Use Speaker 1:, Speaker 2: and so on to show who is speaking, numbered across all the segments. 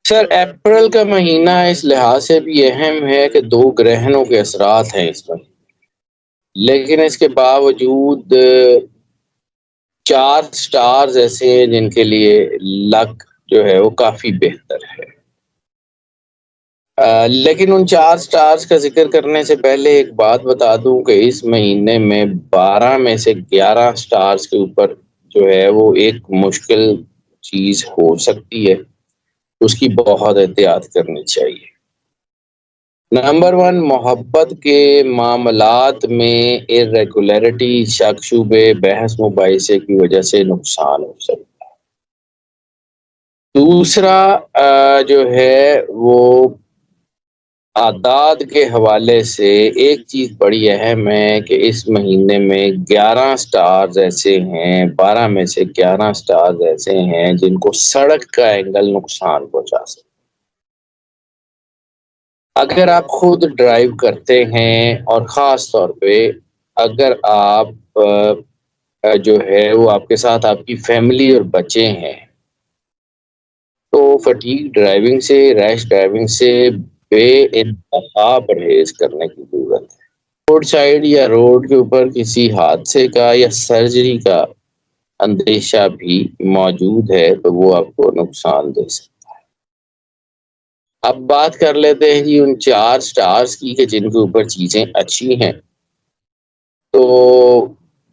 Speaker 1: سر April کا مہینہ اس لحاظ سے بھی اہم ہے کہ دو گرہنوں کے اثرات ہیں اس میں، لیکن اس کے باوجود چار سٹارز ایسے ہیں جن کے لیے لک جو ہے وہ کافی بہتر ہے۔ لیکن ان چار سٹارز کا ذکر کرنے سے پہلے ایک بات بتا دوں کہ اس مہینے میں 12 میں سے 11 سٹارز کے اوپر جو ہے وہ ایک مشکل چیز ہو سکتی ہے، اس کی بہت احتیاط کرنی چاہیے۔ نمبر 1، محبت کے معاملات میں ارریگولیرٹی، شک شبے، بحث مباحثے کی وجہ سے نقصان ہو سکتا ہے۔ دوسرا جو ہے وہ اعداد کے حوالے سے ایک چیز بڑی اہم ہے کہ اس مہینے میں 11 سٹارز ایسے ہیں، 12 میں سے 11 سٹارز ایسے ہیں جن کو سڑک کا اینگل نقصان پہنچا سکتا ہے۔ اگر آپ خود ڈرائیو کرتے ہیں اور خاص طور پہ اگر آپ جو ہے وہ آپ کے ساتھ آپ کی فیملی اور بچے ہیں تو فٹیگ ڈرائیونگ سے، ریش ڈرائیونگ سے بے انتہا پرہیز کرنے کی ضرورت ہے۔ روڈ سائڈ یا روڈ کے اوپر کسی حادثے کا یا سرجری کا اندیشہ بھی موجود ہے تو وہ آپ کو نقصان دے سکتا ہے۔ اب بات کر لیتے ہیں جی ان چار سٹارز کی کہ جن کے اوپر چیزیں اچھی ہیں۔ تو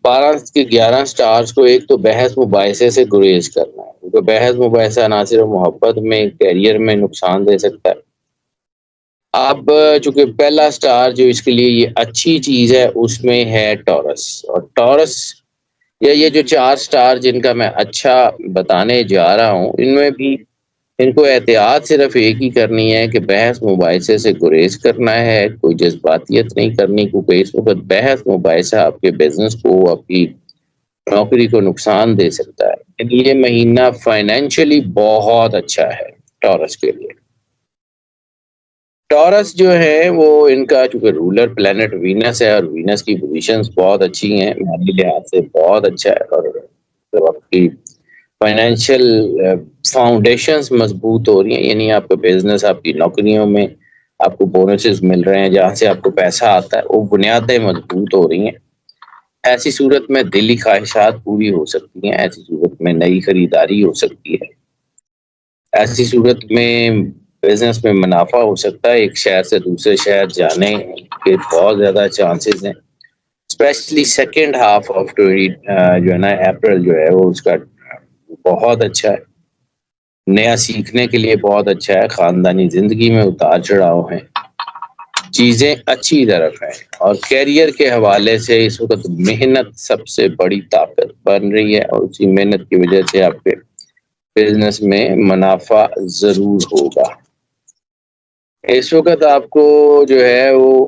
Speaker 1: 12 کے 11 سٹارز کو ایک تو بحث مباحثے سے گریز کرنا ہے، کیونکہ بحث مباحثہ نہ صرف محبت میں، کیریئر میں نقصان دے سکتا ہے۔ اب چونکہ پہلا سٹار جو اس کے لیے یہ اچھی چیز ہے اس میں ہے ٹورس، اور ٹورس یا یہ جو چار سٹار جن کا میں اچھا بتانے جا رہا ہوں ان میں بھی ان کو احتیاط صرف ایک ہی کرنی ہے کہ بحث مباحثے سے گریز کرنا ہے، کوئی جذباتیت نہیں کرنی، کیونکہ اس وقت بحث مباحثہ آپ کے بزنس کو، آپ کی نوکری کو نقصان دے سکتا ہے۔ یہ مہینہ فائنینشلی بہت اچھا ہے ٹورس کے لیے۔ ٹورس جو ہے وہ ان کا چونکہ رولر پلانٹ وینس ہے اور وینس کی پوزیشنز بہت اچھی ہیں، مالی لحاظ سے بہت اچھا ہے، اور جب آپ کی فائنینشیل فاؤنڈیشنز مضبوط ہو رہی ہیں، یعنی آپ کا بزنس، آپ کی نوکریوں میں آپ کو بونسز مل رہے ہیں جہاں سے آپ کو پیسہ آتا ہے، وہ بنیادیں مضبوط ہو رہی ہیں، ایسی صورت میں دلی خواہشات پوری ہو سکتی ہیں، ایسی صورت میں نئی خریداری ہو سکتی ہے، ایسی صورت میں بزنس میں منافع ہو سکتا ہے، ایک شہر سے دوسرے شہر جانے کے بہت زیادہ چانسز ہیں، اسپیشلی سیکنڈ ہاف آف جو ہے نا اپریل جو ہے وہ اس کا بہت اچھا ہے، نیا سیکھنے کے لیے بہت اچھا ہے، خاندانی زندگی میں اتار چڑھاؤ ہیں، چیزیں اچھی طرف ہیں، اور کیریئر کے حوالے سے اس وقت محنت سب سے بڑی طاقت بن رہی ہے، اور اسی محنت کی وجہ سے آپ کے بزنس میں منافع ضرور ہوگا۔ اس وقت آپ کو جو ہے وہ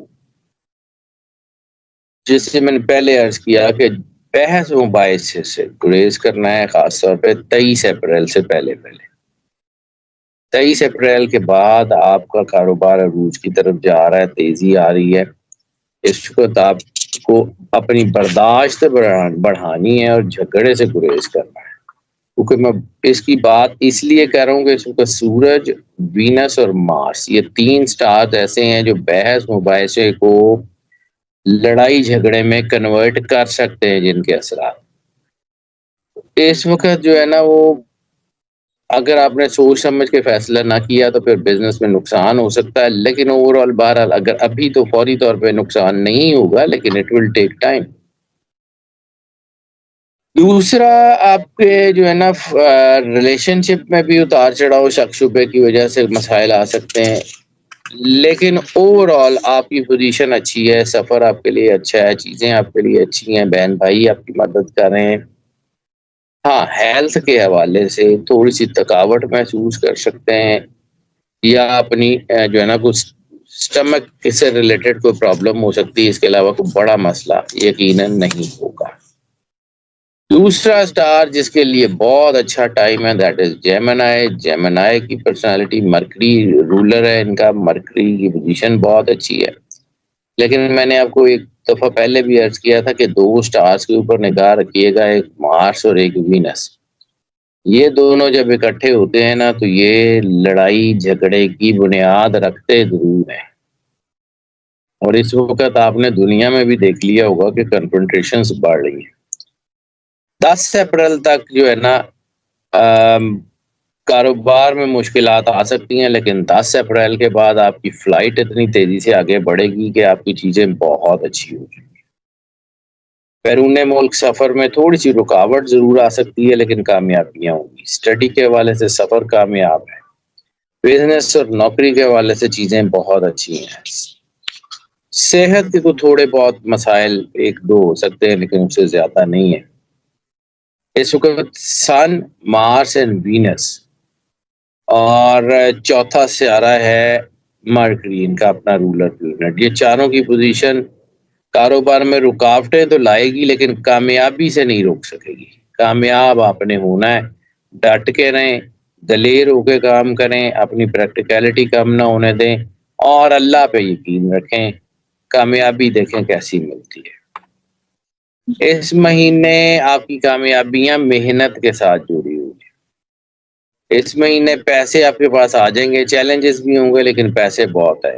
Speaker 1: جس سے میں نے پہلے عرض کیا کہ بحث مباحثے سے گریز کرنا ہے، خاص طور پہ 23 اپریل سے پہلے 23 اپریل کے بعد آپ کا کاروبار عروج کی طرف جا رہا ہے، تیزی آ رہی ہے، اس وقت آپ کو اپنی برداشت بڑھانی ہے اور جھگڑے سے گریز کرنا ہے، کیونکہ میں اس کی بات اس لیے کہہ رہا ہوں کہ اس وقت سورج، وینس اور مارس یہ 3 سٹارز ایسے ہیں جو بحث مباحثے کو لڑائی جھگڑے میں کنورٹ کر سکتے ہیں، جن کے اثرات اس وقت جو ہے نا وہ اگر آپ نے سوچ سمجھ کے فیصلہ نہ کیا تو پھر بزنس میں نقصان ہو سکتا ہے، لیکن اوور آل بہرحال اگر ابھی تو فوری طور پہ نقصان نہیں ہوگا، لیکن اٹ ول ٹیک ٹائم۔ دوسرا آپ کے جو ہے نا ریلیشن شپ میں بھی اتار چڑھاؤ، شک شبے کی وجہ سے مسائل آ سکتے ہیں، لیکن اوور آل آپ کی پوزیشن اچھی ہے، سفر آپ کے لیے اچھا ہے، چیزیں آپ کے لیے اچھی ہیں، بہن بھائی آپ کی مدد کر رہے ہیں۔ ہاں، ہیلتھ کے حوالے سے تھوڑی سی تھکاوٹ محسوس کر سکتے ہیں، یا اپنی جو ہے نا کچھ سٹمک سے ریلیٹڈ کوئی پرابلم ہو سکتی ہے، اس کے علاوہ کوئی بڑا مسئلہ یقیناً نہیں ہوگا۔ دوسرا سٹار جس کے لیے بہت اچھا ٹائم ہے دیٹ از جیمنائی۔ جیمنائی کی پرسنالٹی مرکری رولر ہے، ان کا مرکری کی پوزیشن بہت اچھی ہے، لیکن میں نے آپ کو ایک دفعہ پہلے بھی عرض کیا تھا کہ 2 سٹارز کے اوپر نگاہ رکھیے گا، ایک مارس اور ایک وینس۔ یہ دونوں جب اکٹھے ہوتے ہیں نا تو یہ لڑائی جھگڑے کی بنیاد رکھتے ضرور ہیں، اور اس وقت آپ نے دنیا میں بھی دیکھ لیا ہوگا کہ کنفرنٹریشنز بڑھ رہی ہیں۔ 10 اپریل تک جو ہے نا کاروبار میں مشکلات آ سکتی ہیں، لیکن 10 اپریل کے بعد آپ کی فلائٹ اتنی تیزی سے آگے بڑھے گی کہ آپ کی چیزیں بہت اچھی ہو گی۔ بیرون ملک سفر میں تھوڑی سی رکاوٹ ضرور آ سکتی ہے، لیکن کامیابیاں ہوں گی۔ اسٹڈی کے حوالے سے سفر کامیاب ہے، بزنس اور نوکری کے حوالے سے چیزیں بہت اچھی ہیں۔ صحت کے تو تھوڑے بہت مسائل ایک دو ہو سکتے ہیں، لیکن اس سے زیادہ نہیں ہے۔ اس وقت سن، مارس اینڈ وینس اور چوتھا سیارہ ہے مرکری، ان کا اپنا رولر پلانٹ۔ یہ چاروں کی پوزیشن کاروبار میں رکاوٹیں تو لائے گی، لیکن کامیابی سے نہیں روک سکے گی۔ کامیاب آپ نے ہونا ہے، ڈٹ کے رہیں، دلیر ہو کے کام کریں، اپنی پریکٹیکلٹی کم نہ ہونے دیں، اور اللہ پہ یقین رکھیں۔ کامیابی دیکھیں کیسی ملتی ہے۔ اس مہینے آپ کی کامیابیاں محنت کے ساتھ جڑی ہوئی ہیں۔ اس مہینے پیسے آپ کے پاس آ جائیں گے، چیلنجز بھی ہوں گے، لیکن پیسے بہت ہیں۔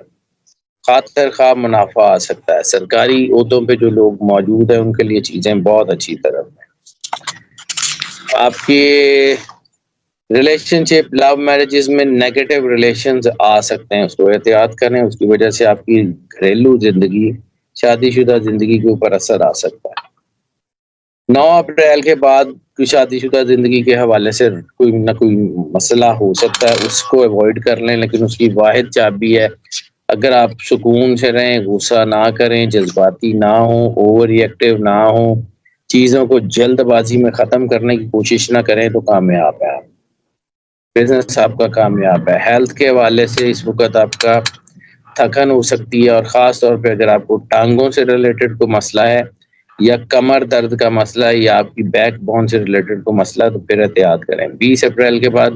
Speaker 1: خاطر خواہ منافع آ سکتا ہے۔ سرکاری عہدوں پہ جو لوگ موجود ہیں ان کے لیے چیزیں بہت اچھی طرف ہیں۔ آپ کی ریلیشن شپ، لو میرجز میں نیگیٹو ریلیشنز آ سکتے ہیں، اس کو احتیاط کریں، اس کی وجہ سے آپ کی گھریلو زندگی، شادی شدہ زندگی کے اوپر اثر آ سکتا ہے۔ 9 اپریل کے بعد کوئی شادی شدہ زندگی کے حوالے سے کوئی نہ کوئی مسئلہ ہو سکتا ہے، اس کو اوائڈ کر لیں، لیکن اس کی واحد چابی ہے اگر آپ سکون سے رہیں، غصہ نہ کریں، جذباتی نہ ہوں، اوور ری ایکٹیو نہ ہوں، چیزوں کو جلد بازی میں ختم کرنے کی کوشش نہ کریں تو کامیاب ہے آپ۔ بزنس آپ کا کامیاب ہے۔ ہیلتھ کے حوالے سے اس وقت آپ کا تھکن ہو سکتی ہے، اور خاص طور پہ اگر آپ کو ٹانگوں سے ریلیٹڈ کوئی مسئلہ ہے یا کمر درد کا مسئلہ ہے یا آپ کی بیک بون سے ریلیٹڈ کوئی مسئلہ ہے تو پھر احتیاط کریں۔ 20 اپریل کے بعد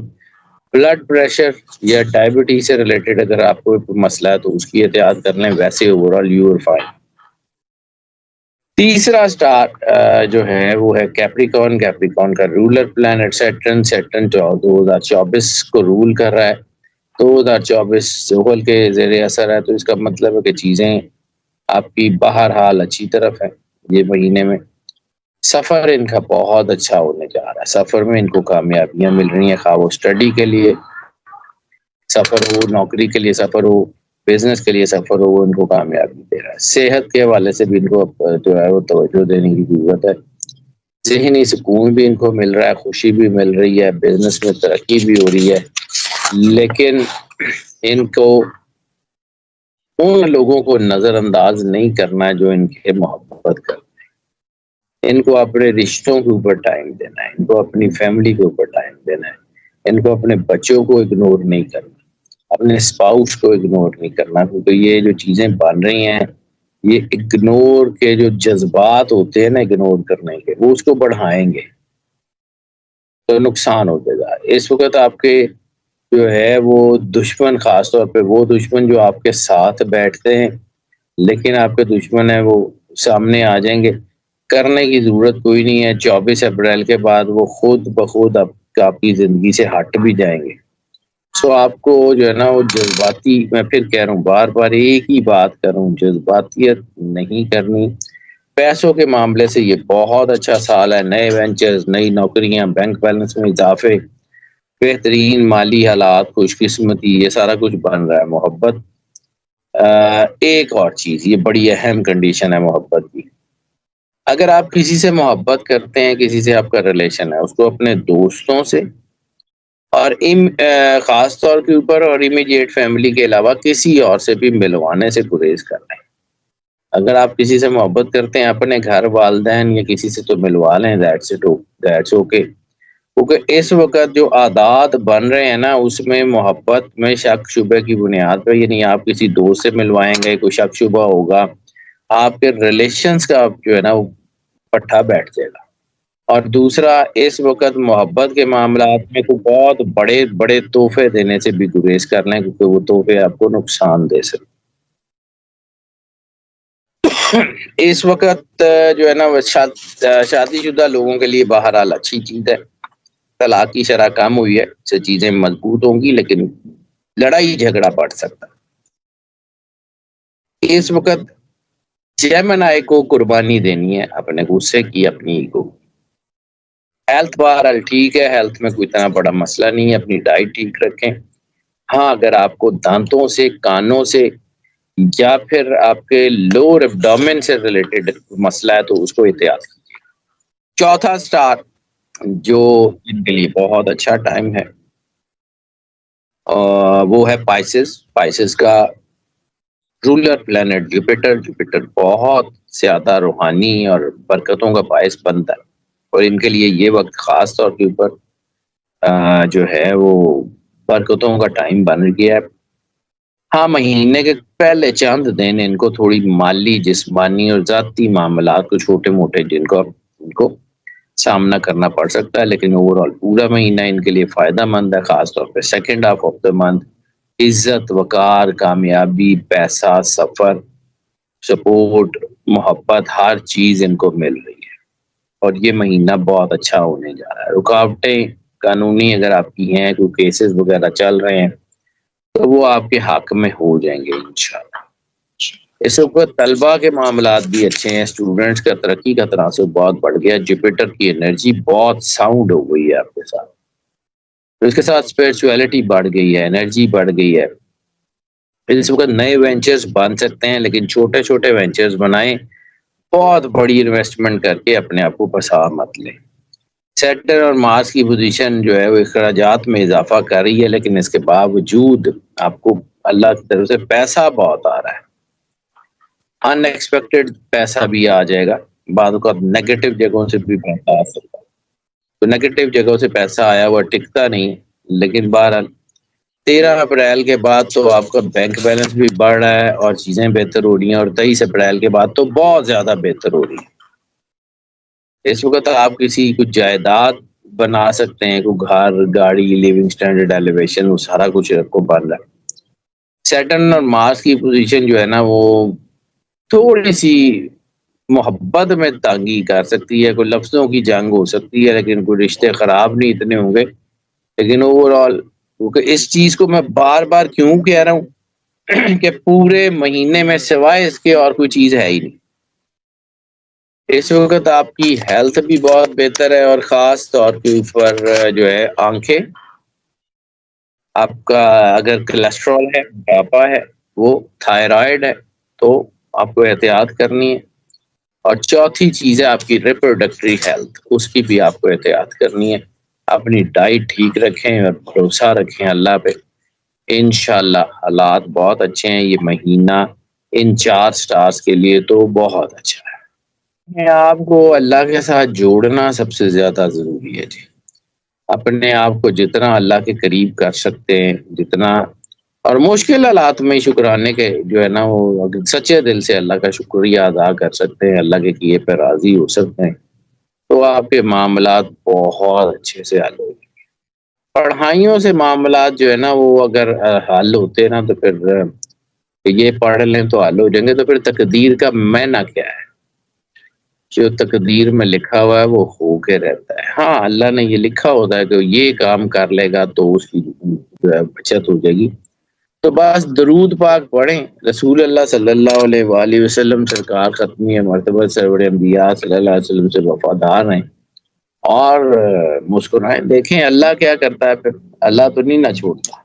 Speaker 1: بلڈ پریشر یا ڈائبٹیز سے ریلیٹڈ اگر آپ کو کوئی مسئلہ ہے تو اس کی احتیاط کر لیں، ویسے اوورآل یو آر فائن۔ تیسرا سٹار جو ہے وہ ہے کیپریکارن۔ کیپریکارن کا رولر پلانٹ سیٹرن 2024 کو رول کر رہا ہے۔ 2024 زحل کے زیر اثر ہے، تو اس کا مطلب ہے کہ چیزیں آپ کی بہرحال اچھی طرف ہے۔ یہ مہینے میں سفر ان کا بہت اچھا ہونے جا رہا ہے، سفر میں ان کو کامیابیاں مل رہی ہیں، خواہ وہ اسٹڈی کے لیے سفر ہو، نوکری کے لیے سفر ہو، بزنس کے لیے سفر ہو، وہ ان کو کامیابی دے رہا ہے۔ صحت کے حوالے سے بھی ان کو جو ہے وہ توجہ دینے کی ضرورت ہے۔ ذہنی سکون بھی ان کو مل رہا ہے، خوشی بھی مل رہی ہے، بزنس میں ترقی بھی ہو رہی ہے، لیکن ان کو ان لوگوں کو نظر انداز نہیں کرنا ہے جو ان کے محبت کرتے ہیں۔ ان کو اپنے رشتوں کے اوپر ٹائم دینا ہے، ان کو اپنی فیملی کے اوپر ٹائم دینا ہے، ان کو اپنے بچوں کو اگنور نہیں کرنا، اپنے اسپاؤس کو اگنور نہیں کرنا، کیونکہ یہ جو چیزیں بن رہی ہیں یہ اگنور کے جو جذبات ہوتے ہیں نا، اگنور کرنے کے، وہ اس کو بڑھائیں گے تو نقصان ہو جائے گا۔ اس وقت آپ کے جو ہے وہ دشمن، خاص طور پہ وہ دشمن جو آپ کے ساتھ بیٹھتے ہیں لیکن آپ کے دشمن ہیں، وہ سامنے آ جائیں گے۔ کرنے کی ضرورت کوئی نہیں ہے، 24 اپریل کے بعد وہ خود بخود آپ کی زندگی سے ہٹ بھی جائیں گے۔ سو آپ کو جو ہے نا وہ جذباتی، میں پھر کہہ رہا ہوں، بار بار ایک ہی بات کروں، جذباتیت نہیں کرنی۔ پیسوں کے معاملے سے یہ بہت اچھا سال ہے، نئے وینچرز، نئی نوکریاں، بینک بیلنس میں اضافے، بہترین مالی حالات، خوش قسمتی، یہ سارا کچھ بن رہا ہے۔ محبت ایک اور چیز، یہ بڑی اہم کنڈیشن ہے محبت کی۔ اگر آپ کسی سے محبت کرتے ہیں، کسی سے آپ کا ریلیشن ہے، اس کو اپنے دوستوں سے اور خاص طور کے اوپر اور امیڈیٹ فیملی کے علاوہ کسی اور سے بھی ملوانے سے گریز کرنا ہے۔ اگر آپ کسی سے محبت کرتے ہیں، اپنے گھر والدین یا کسی سے تو ملوا لیں، دیٹس اوکے، کیونکہ اس وقت جو عادات بن رہے ہیں نا اس میں محبت میں شک شبہ کی بنیاد پہ، یعنی آپ کسی دوست سے ملوائیں گے، کوئی شک شبہ ہوگا، آپ کے ریلیشنز کا جو ہے نا وہ پٹھا بیٹھ جائے گا۔ اور دوسرا، اس وقت محبت کے معاملات میں کوئی بہت بڑے بڑے تحفے دینے سے بھی گریز کر لیں، کیونکہ وہ تحفے آپ کو نقصان دے سکتے۔ اس وقت جو ہے نا وہ شادی شدہ لوگوں کے لیے بہرحال اچھی چیز ہے۔ طلاق کی شرح کم ہوئی ہے، اس سے چیزیں مضبوط ہوں گی، لیکن لڑائی جھگڑا بڑھ سکتا ہے۔ اس وقت جیمنائی کو قربانی دینی ہے اپنے غصے کی، اپنی ایگو۔ ہیلتھ بہرحال ٹھیک ہے، ہیلتھ میں کوئی اتنا بڑا مسئلہ نہیں ہے، اپنی ڈائٹ ٹھیک رکھیں۔ ہاں اگر آپ کو دانتوں سے، کانوں سے یا پھر آپ کے لوور ایبڈومن سے ریلیٹڈ مسئلہ ہے تو اس کو احتیاط کیجیے۔ چوتھا سٹار جو ان کے لیے بہت اچھا ٹائم ہے وہ ہے پائسس۔ پائسس کا رولر پلانٹ جوپیٹر۔ جوپیٹر بہت زیادہ روحانی اور برکتوں کا باعث بنتا ہے، اور ان کے لیے یہ وقت خاص طور کے اوپر جو ہے وہ برکتوں کا ٹائم بن گیا ہے۔ ہاں مہینے کے پہلے چند دن ان کو تھوڑی مالی، جسمانی اور ذاتی معاملات کو چھوٹے موٹے ان کو سامنا کرنا پڑ سکتا ہے، لیکن اوور آل پورا مہینہ ان کے لیے فائدہ مند ہے، خاص طور پہ second half of the month. عزت، وقار، کامیابی، پیسہ، سفر، سپورٹ، محبت، ہر چیز ان کو مل رہی ہے، اور یہ مہینہ بہت اچھا ہونے جا رہا ہے۔ رکاوٹیں قانونی اگر آپ کی ہیں، کوئی کیسز وغیرہ چل رہے ہیں تو وہ آپ کے حق میں ہو جائیں گے انشاءاللہ۔ اس وقت طلبہ کے معاملات بھی اچھے ہیں، اسٹوڈنٹس کا ترقی کا تناسب بہت بڑھ گیا، جوپیٹر کی انرجی بہت ساؤنڈ ہو گئی ہے آپ کے ساتھ، اس کے ساتھ اسپرچویلٹی بڑھ گئی ہے، انرجی بڑھ گئی ہے۔ اس وقت نئے وینچرز بن سکتے ہیں، لیکن چھوٹے چھوٹے وینچرز بنائیں، بہت بڑی انویسٹمنٹ کر کے اپنے آپ کو پھنسا مت لیں۔ سیٹر اور مارس کی پوزیشن جو ہے وہ اخراجات میں اضافہ کر رہی ہے، لیکن اس کے باوجود آپ کو اللہ کی طرف سے پیسہ بہت آ رہا ہے، ان ایکسپیکٹڈ پیسہ بھی آ جائے گا، بعض اوقات نیگیٹو جگہوں سے بھی پیسہ آ سکتا ہے، تو نیگیٹو جگہوں سے پیسہ آیا ہوا ٹکتا نہیں، لیکن بہرحال 13 اپریل کے بعد تو آپ کا بینک بیلنس بھی بڑھ رہا ہے اور چیزیں بہتر ہو رہی ہیں، اور 23 اپریل کے بعد تو بہت زیادہ بہتر ہو رہی ہے۔ اس وقت آپ کسی کچھ جائیداد بنا سکتے ہیں، کوئی گھر، گاڑی، لیونگ سٹینڈرڈ، ایلیویشن، وہ سارا کچھ آپ کو بن رہا ہے۔ سیٹرن اور مارس کی پوزیشن جو ہے نا وہ تھوڑی سی محبت میں تانگی کر سکتی ہے، کوئی لفظوں کی جنگ ہو سکتی ہے، لیکن کوئی رشتے خراب نہیں اتنے ہوں گے، لیکن اوور آل کیونکہ اس چیز کو میں بار بار کیوں کہہ رہا ہوں کہ پورے مہینے میں سوائے اس کے اور کوئی چیز ہے ہی نہیں۔ اس وقت آپ کی ہیلتھ بھی بہت بہتر ہے، اور خاص طور کے اوپر جو ہے آنکھیں، آپ کا اگر کولیسٹرول ہے، موٹاپا ہے، وہ تھائرائڈ ہے تو آپ کو احتیاط کرنی ہے، اور چوتھی چیز ہے آپ کی ریپروڈکٹری ہیلتھ، اس کی بھی آپ کو احتیاط کرنی ہے۔ اپنی ڈائٹ ٹھیک رکھیں اور بھروسہ رکھیں اللہ پہ، انشاءاللہ حالات بہت اچھے ہیں۔ یہ مہینہ ان 4 سٹارز کے لیے تو بہت اچھا ہے۔ آپ کو اللہ کے ساتھ جوڑنا سب سے زیادہ ضروری ہے جی، اپنے آپ کو جتنا اللہ کے قریب کر سکتے ہیں، جتنا، اور مشکل حالات میں شکرانے کے جو ہے نا وہ سچے دل سے اللہ کا شکریہ ادا کر سکتے ہیں، اللہ کے کیے پہ راضی ہو سکتے ہیں، تو آپ کے معاملات بہت اچھے سے حل ہو گئے۔ پڑھائیوں سے معاملات جو ہے نا وہ اگر حل ہوتے نا تو پھر یہ پڑھ لیں تو حل ہو جائیں گے، تو پھر تقدیر کا معنی کیا ہے؟ جو تقدیر میں لکھا ہوا ہے وہ ہو کے رہتا ہے۔ ہاں اللہ نے یہ لکھا ہوتا ہے کہ یہ کام کر لے گا تو اس کی جو ہے بچت ہو جائے گی، تو بس درود پاک پڑھیں، رسول اللہ صلی اللہ علیہ وآلہ وسلم سرکار ختمی مرتبہ سرور انبیاء صلی اللہ علیہ وسلم سے وفادار ہیں، اور مسکرائیں، دیکھیں اللہ کیا کرتا ہے، پھر اللہ تو نہیں نہ چھوڑتا۔